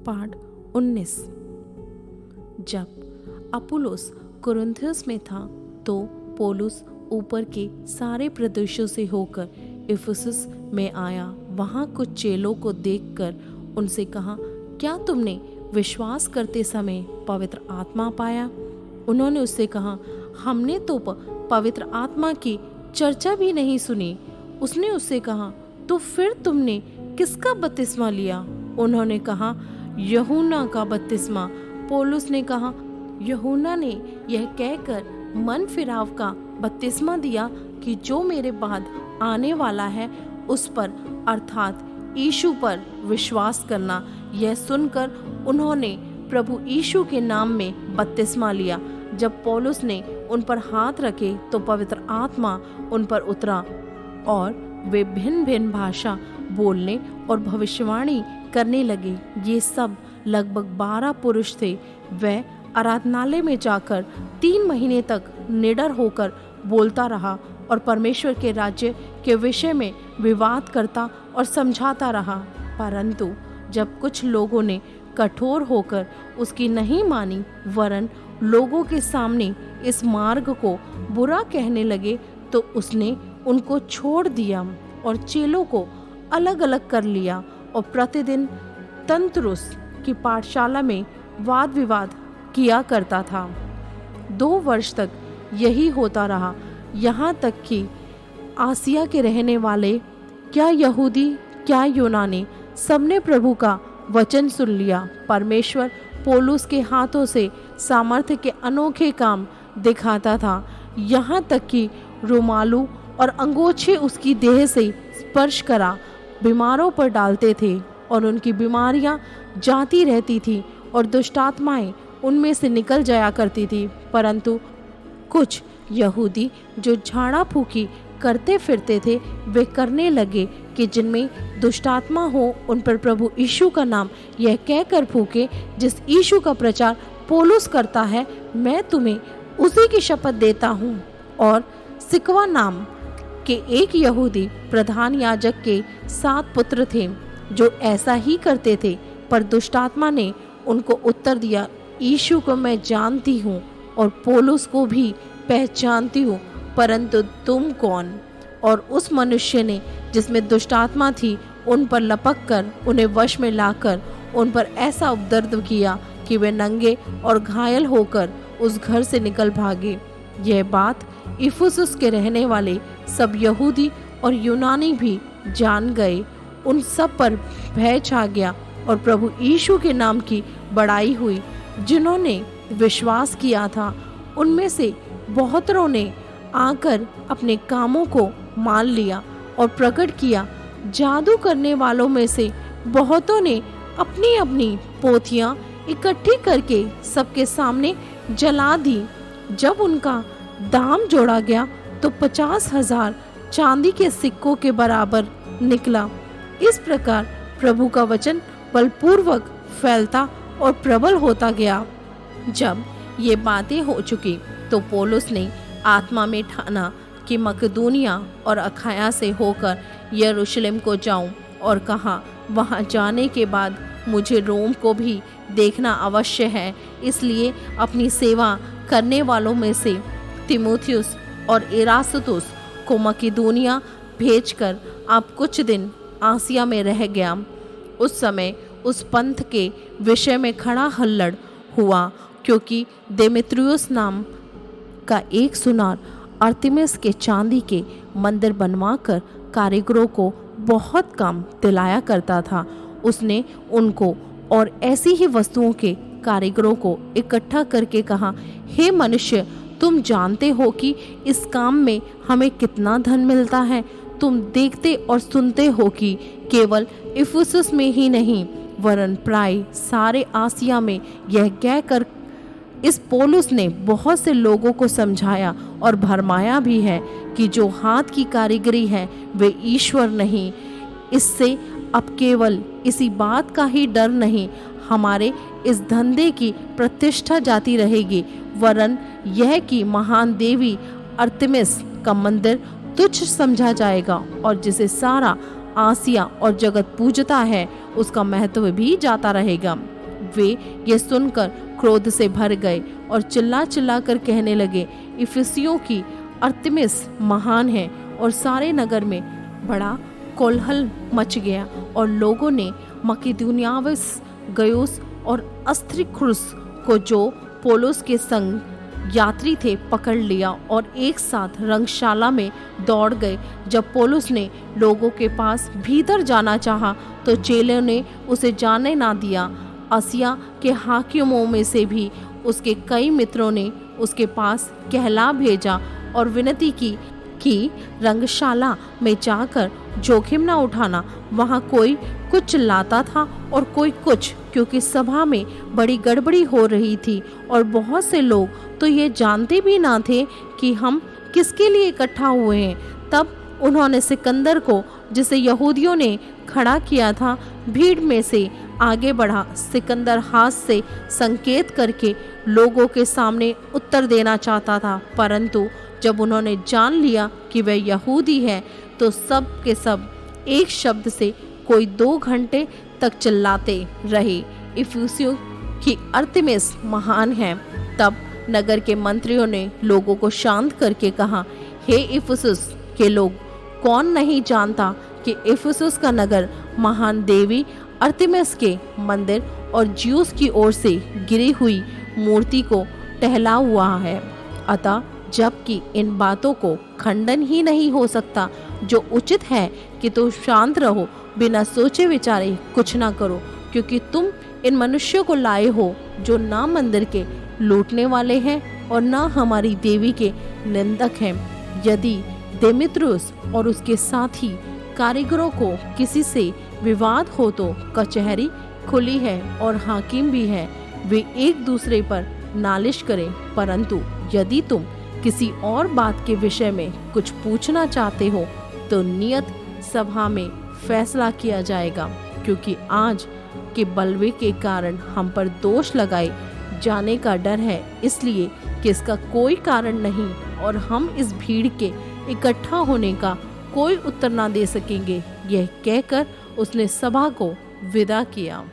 पाठ 19। जब अपुल्लोस कुरिन्थुस में था तो पौलुस ऊपर के सारे प्रदेशों से होकर इफिसुस में आया। वहाँ कुछ चेलों को देखकर उनसे कहा, क्या तुमने विश्वास करते समय पवित्र आत्मा पाया? उन्होंने उससे कहा, हमने तो पवित्र आत्मा की चर्चा भी नहीं सुनी। उसने उससे कहा, तो फिर तुमने किसका बपतिस्मा लिया? उन्होंने कहा, यूहन्ना का बपतिस्मा। पौलुस ने कहा, यूहन्ना ने यह कहकर मन फिराव का बपतिस्मा दिया कि जो मेरे बाद आने वाला है उस पर अर्थात यीशु पर विश्वास करना। यह सुनकर उन्होंने प्रभु यीशु के नाम में बपतिस्मा लिया। जब पौलुस ने उन पर हाथ रखे तो पवित्र आत्मा उन पर उतरा और वे भिन्न भिन्न भाषा बोलने और भविष्यवाणी करने लगे। ये सब लगभग 12 पुरुष थे। वह आराधनालय में जाकर 3 महीने तक निडर होकर बोलता रहा और परमेश्वर के राज्य के विषय में विवाद करता और समझाता रहा। परंतु जब कुछ लोगों ने कठोर होकर उसकी नहीं मानी वरन लोगों के सामने इस मार्ग को बुरा कहने लगे तो उसने उनको छोड़ दिया और चेलों को अलग अलग कर लिया और प्रतिदिन तंतुरुस की पाठशाला में वाद विवाद किया करता था। 2 वर्ष तक यही होता रहा, यहाँ तक कि आसिया के रहने वाले, क्या यहूदी क्या यूनानी, सबने प्रभु का वचन सुन लिया। परमेश्वर पौलुस के हाथों से सामर्थ्य के अनोखे काम दिखाता था, यहाँ तक कि रुमालू और अंगोछे उसकी देह से स्पर्श करा बीमारों पर डालते थे और उनकी बीमारियां जाती रहती थी और दुष्टात्माएं उनमें से निकल जाया करती थी। परंतु कुछ यहूदी जो झाड़ा फूकी करते फिरते थे वे करने लगे कि जिनमें दुष्टात्मा हो उन पर प्रभु यीशु का नाम यह कहकर फूके, जिस यीशु का प्रचार पौलुस करता है, मैं तुम्हें उसी की शपथ देता हूँ। और सिकवा नाम के एक यहूदी प्रधान याजक के 7 पुत्र थे जो ऐसा ही करते थे। पर दुष्टात्मा ने उनको उत्तर दिया, यीशु को मैं जानती हूँ और पौलुस को भी पहचानती हूँ, परंतु तुम कौन? और उस मनुष्य ने जिसमें दुष्टात्मा थी उन पर लपक कर उन्हें वश में लाकर उन पर ऐसा उपद्रव किया कि वे नंगे और घायल होकर उस घर से निकल भागे। यह बात इफिसुस के रहने वाले सब यहूदी और यूनानी भी जान गए। उन सब पर भय छा गया और प्रभु यीशु के नाम की बड़ाई हुई। जिन्होंने विश्वास किया था उनमें से बहुतों ने आकर अपने कामों को मान लिया और प्रकट किया। जादू करने वालों में से बहुतों ने अपनी अपनी पोथियां इकट्ठी करके सबके सामने जला दी। जब उनका दाम जोड़ा गया तो 50,000 चांदी के सिक्कों के बराबर निकला। इस प्रकार प्रभु का वचन बलपूर्वक फैलता और प्रबल होता गया। जब ये बातें हो चुकी तो पौलुस ने आत्मा में ठाना कि मकदूनिया और अखाया से होकर यरूशलेम को जाऊं और कहा, वहां जाने के बाद मुझे रोम को भी देखना अवश्य है। इसलिए अपनी सेवा करने वालों में से तीमुथियुस और इरास्तुस को मकिदुनिया भेजकर आप कुछ दिन आसिया में रह गया। उस समय उस पंथ के विषय में खड़ा हल्लड़ हुआ क्योंकि देमेत्रियुस नाम का एक सुनार अर्तिमिस के चांदी के मंदिर बनवाकर कारीगरों को बहुत काम दिलाया करता था। उसने उनको और ऐसी ही वस्तुओं के कारीगरों को इकट्ठा करके कहा, हे मनुष्य, तुम जानते हो कि इस काम में हमें कितना धन मिलता है। तुम देखते और सुनते हो कि केवल इफिसुस में ही नहीं वरन प्राय सारे आसिया में यह कहकर इस पौलुस ने बहुत से लोगों को समझाया और भरमाया भी है कि जो हाथ की कारीगरी है वे ईश्वर नहीं। इससे अब केवल इसी बात का ही डर नहीं, हमारे इस धंधे की प्रतिष्ठा जाती रहेगी, वरन यह कि महान देवी अर्तिमिस का मंदिर तुच्छ समझा जाएगा और जिसे सारा आसिया और जगत पूजता है उसका महत्व भी जाता रहेगा। वे ये सुनकर क्रोध से भर गए और चिल्ला चिल्ला कर कहने लगे, इफिसियों की अर्तिमिस महान है। और सारे नगर में बड़ा कोलाहल मच गया और लोगों ने मकिदुनियाविस, गयुस और अस्त्रिखुस को, जो पौलुस के संग यात्री थे, पकड़ लिया और एक साथ रंगशाला में दौड़ गए। जब पौलुस ने लोगों के पास भीतर जाना चाहा तो चेलों ने उसे जाने ना दिया। आसिया के हाकिमों में से भी उसके कई मित्रों ने उसके पास कहला भेजा और विनती की कि रंगशाला में जाकर जोखिम ना उठाना। वहाँ कोई कुछ चिल्लाता था और कोई कुछ, क्योंकि सभा में बड़ी गड़बड़ी हो रही थी और बहुत से लोग तो ये जानते भी ना थे कि हम किसके लिए इकट्ठा हुए हैं। तब उन्होंने सिकंदर को, जिसे यहूदियों ने खड़ा किया था, भीड़ में से आगे बढ़ा। सिकंदर हाथ से संकेत करके लोगों के सामने उत्तर देना चाहता था, परंतु जब उन्होंने जान लिया कि वह यहूदी है तो सब के सब एक शब्द से कोई 2 घंटे तक चिल्लाते रहे, इफिसियों की अर्तिमिस महान है। तब नगर के मंत्रियों ने लोगों को शांत करके कहा, हे इफिसुस के लोग, कौन नहीं जानता कि इफिसुस का नगर महान देवी अर्तिमिस के मंदिर और ज्यूस की ओर से गिरी हुई मूर्ति को टहला हुआ है। अतः जबकि इन बातों को खंडन ही नहीं हो सकता, जो उचित है कि तुम शांत रहो, बिना सोचे विचारे कुछ ना करो, क्योंकि तुम इन मनुष्यों को लाए हो जो ना मंदिर के लूटने वाले हैं और ना हमारी देवी के निंदक हैं। यदि देमेत्रियुस और उसके साथी कारीगरों को किसी से विवाद हो तो कचहरी खुली है और हाकिम भी है, वे एक दूसरे पर नालिश करें। परंतु यदि तुम किसी और बात के विषय में कुछ पूछना चाहते हो तो नियत सभा में फैसला किया जाएगा, क्योंकि आज के बलवे के कारण हम पर दोष लगाए जाने का डर है, इसलिए कि इसका कोई कारण नहीं और हम इस भीड़ के इकट्ठा होने का कोई उत्तर ना दे सकेंगे। यह कहकर उसने सभा को विदा किया।